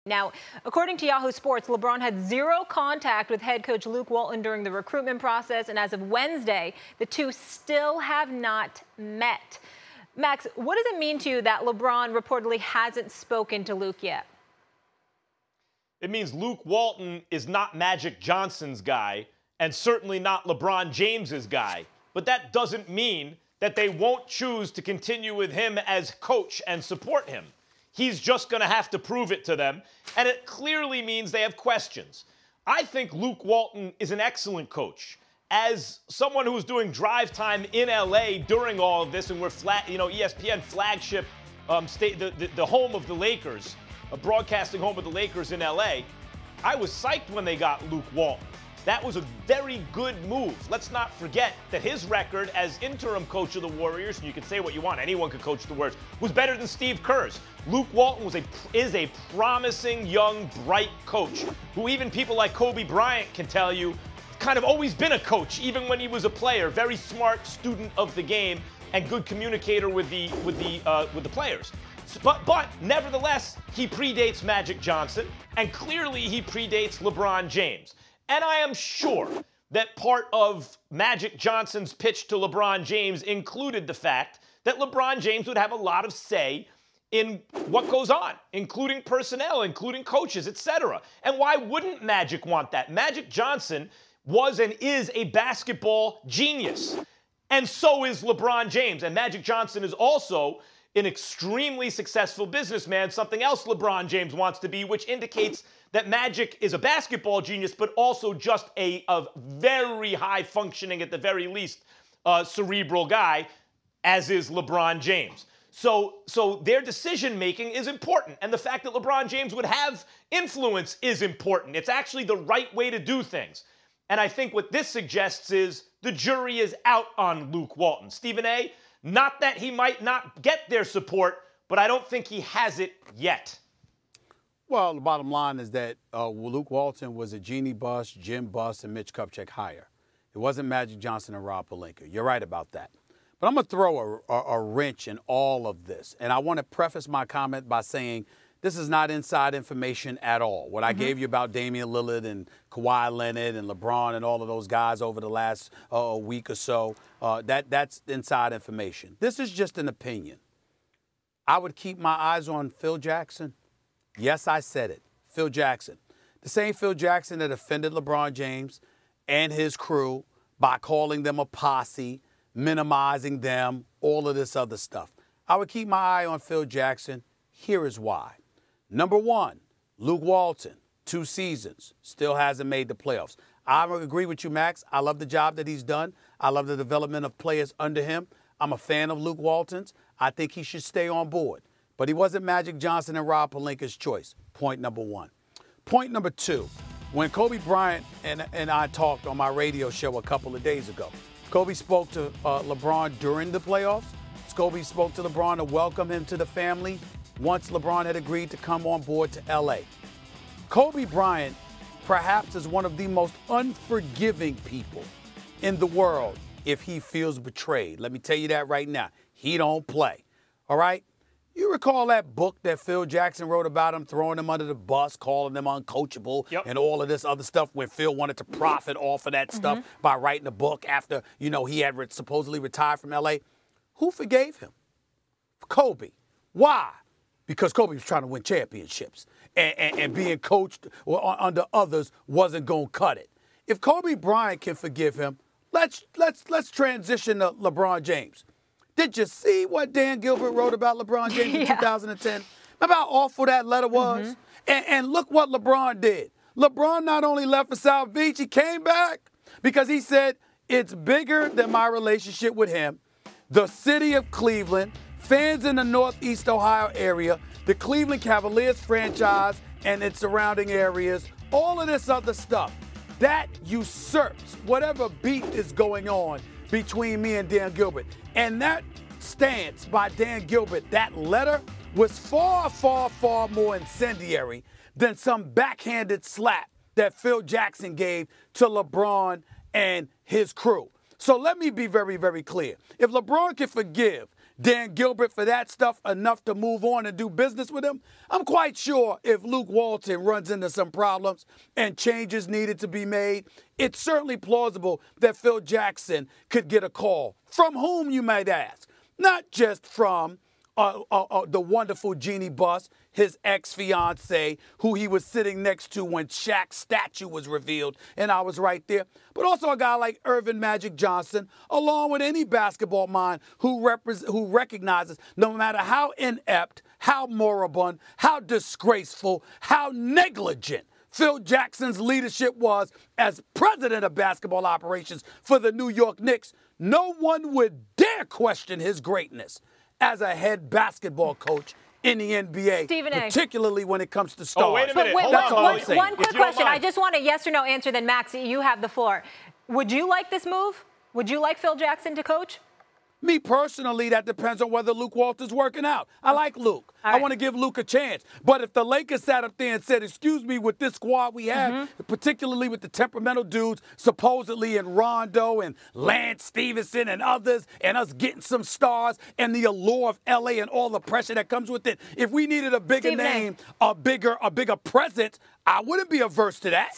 Now, according to Yahoo Sports, LeBron had zero contact with head coach Luke Walton during the recruitment process, and as of Wednesday, the two still have not met. Max, what does it mean to you that LeBron reportedly hasn't spoken to Luke yet? It means Luke Walton is not Magic Johnson's guy and certainly not LeBron James's guy. But that doesn't mean that they won't choose to continue with him as coach and support him. He's just going to have to prove it to them, and it clearly means they have questions. I think Luke Walton is an excellent coach. As someone who was doing drive time in LA during all of this, and we're ESPN flagship the home of the Lakers, a broadcasting home of the Lakers in LA, I was psyched when they got Luke Walton. That was a very good move. Let's not forget that his record as interim coach of the Warriors, and you can say what you want, anyone could coach the Warriors, was better than Steve Kerr's. Luke Walton is a promising, young, bright coach who even people like Kobe Bryant can tell you kind of always been a coach, even when he was a player. Very smart student of the game and good communicator with the players. But nevertheless, he predates Magic Johnson, and clearly he predates LeBron James. And I am sure that part of Magic Johnson's pitch to LeBron James included the fact that LeBron James would have a lot of say in what goes on, including personnel, including coaches, etc. And why wouldn't Magic want that? Magic Johnson was and is a basketball genius. And so is LeBron James. And Magic Johnson is also an extremely successful businessman, something else LeBron James wants to be, which indicates that Magic is a basketball genius, but also just a very high functioning, at the very least, cerebral guy, as is LeBron James. So their decision-making is important. And the fact that LeBron James would have influence is important. It's actually the right way to do things. And I think what this suggests is the jury is out on Luke Walton. Stephen A., not that he might not get their support, but I don't think he has it yet. Well, the bottom line is that Luke Walton was a Jeannie Buss, Jim Buss, and Mitch Kupchak hire. It wasn't Magic Johnson and Rob Pelinka. You're right about that. But I'm going to throw a wrench in all of this. And I want to preface my comment by saying this is not inside information at all. What I gave you about Damian Lillard and Kawhi Leonard and LeBron and all of those guys over the last week or so, that's inside information. This is just an opinion. I would keep my eyes on Phil Jackson. Yes, I said it. Phil Jackson. The same Phil Jackson that offended LeBron James and his crew by calling them a posse, minimizing them, all of this other stuff. I would keep my eye on Phil Jackson. Here is why. Number one, Luke Walton, 2 seasons, still hasn't made the playoffs. I agree with you, Max. I love the job that he's done. I love the development of players under him. I'm a fan of Luke Walton's. I think he should stay on board. But he wasn't Magic Johnson and Rob Pelinka's choice. Point number one. Point number two, when Kobe Bryant and I talked on my radio show a couple of days ago, Kobe spoke to LeBron during the playoffs. Kobe spoke to LeBron to welcome him to the family once LeBron had agreed to come on board to L.A. Kobe Bryant perhaps is one of the most unforgiving people in the world if he feels betrayed. Let me tell you that right now. He don't play. All right? You recall that book that Phil Jackson wrote about him, throwing him under the bus, calling him uncoachable, and all of this other stuff when Phil wanted to profit off of that stuff by writing a book after, he had supposedly retired from L.A.? Who forgave him? Kobe. Why? Because Kobe was trying to win championships, and being coached under others wasn't going to cut it. If Kobe Bryant can forgive him, let's transition to LeBron James. Did you see what Dan Gilbert wrote about LeBron James in 2010? Remember how awful that letter was? And look what LeBron did. LeBron not only left for South Beach, he came back because he said, it's bigger than my relationship with him. The city of Cleveland, fans in the Northeast Ohio area, the Cleveland Cavaliers franchise and its surrounding areas, all of this other stuff, that usurps whatever beef is going on between me and Dan Gilbert. And that stance by Dan Gilbert, that letter, was far, far, far more incendiary than some backhanded slap that Phil Jackson gave to LeBron and his crew. So let me be very, very clear. If LeBron can forgive Dan Gilbert for that stuff enough to move on and do business with him? I'm quite sure if Luke Walton runs into some problems and changes needed to be made, it's certainly plausible that Phil Jackson could get a call. From whom, you might ask? Not just from the wonderful Jeannie Buss, his ex-fiancée, who he was sitting next to when Shaq's statue was revealed, and I was right there, but also a guy like Earvin Magic Johnson, along with any basketball mind who recognizes no matter how inept, how moribund, how disgraceful, how negligent Phil Jackson's leadership was as president of basketball operations for the New York Knicks, no one would dare question his greatness as a head basketball coach in the NBA, particularly when it comes to stars. Oh, wait a minute. That's all I'm saying. One quick question. I just want a yes or no answer, then Max, you have the floor. Would you like this move? Would you like Phil Jackson to coach? Me personally, that depends on whether Luke Walton's working out. I like Luke. I want to give Luke a chance. But if the Lakers sat up there and said, excuse me, with this squad we have, particularly with the temperamental dudes, supposedly in Rondo and Lance Stevenson and others, and us getting some stars and the allure of LA and all the pressure that comes with it, if we needed a bigger name, a bigger presence, I wouldn't be averse to that.